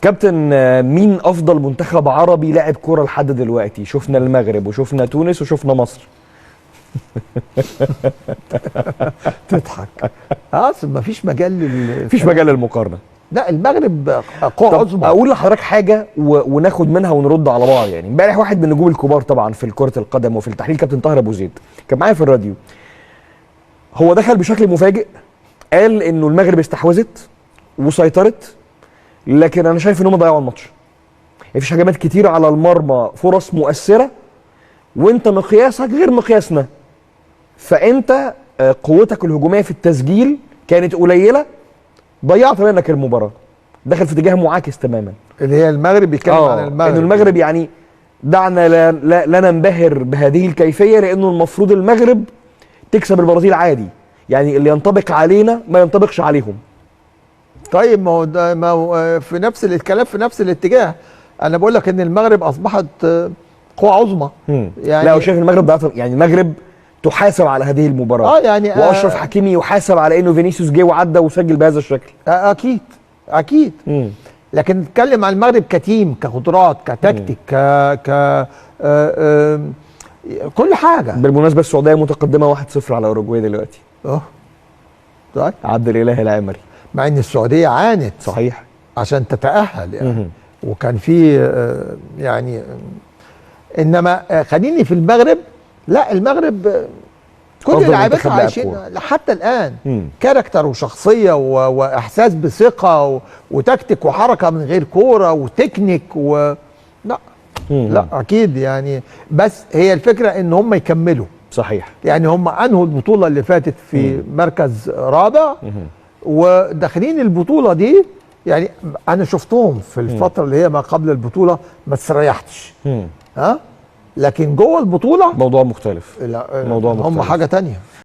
كابتن، مين افضل منتخب عربي لاعب كوره لحد دلوقتي؟ شفنا المغرب وشفنا تونس وشفنا مصر. تضحك. اصل مفيش مجال مفيش مجال للمقارنه. لا المغرب قوة عظمى. اقول لحضرتك حاجه وناخد منها ونرد على بعض. يعني امبارح واحد من النجوم الكبار طبعا في كره القدم وفي التحليل، كابتن طاهر ابو زيد، كان معايا في الراديو. هو دخل بشكل مفاجئ، قال انه المغرب استحوذت وسيطرت، لكن انا شايف ان هم ضيعوا الماتش. مفيش هجمات كتير على المرمى، فرص مؤثره، وانت مقياسك غير مقياسنا. فانت قوتك الهجوميه في التسجيل كانت قليله، ضيعت منك المباراه. دخل في اتجاه معاكس تماما. اللي هي المغرب بيتكلم عن المغرب، انه المغرب يعني دعنا لا ننبهر بهذه الكيفيه، لانه المفروض المغرب تكسب البرازيل عادي. يعني اللي ينطبق علينا ما ينطبقش عليهم. طيب ما هو في نفس الكلام في نفس الاتجاه. انا بقول لك ان المغرب اصبحت قوة عظمى. يعني لا، شايف المغرب يعني المغرب تحاسب على هذه المباراه. يعني واشرف حكيمي يحاسب على انه فينيسيوس جه وعدى وسجل بهذا الشكل. اكيد اكيد. لكن نتكلم عن المغرب كتيم، كقدرات، كتكتيك، كل حاجه. بالمناسبه السعوديه متقدمه 1-0 على اوروجواي دلوقتي. طيب عبد الاله العمري. مع ان السعوديه عانت صحيح عشان تتاهل يعني. وكان في يعني انما خليني في المغرب. لا المغرب كل لاعبتها عايشين حتى الان كاركتر وشخصيه واحساس بثقه وتكتيك وحركه من غير كوره وتكنيك لا لا اكيد يعني. بس هي الفكره ان هم يكملوا. صحيح. يعني هم انهوا البطوله اللي فاتت في مركز رابع، وداخلين البطوله دي. يعني انا شفتهم في الفتره اللي هي ما قبل البطوله ما استريحتش. لكن جوه البطوله موضوع مختلف. لا موضوع مختلف. هم حاجه تانية.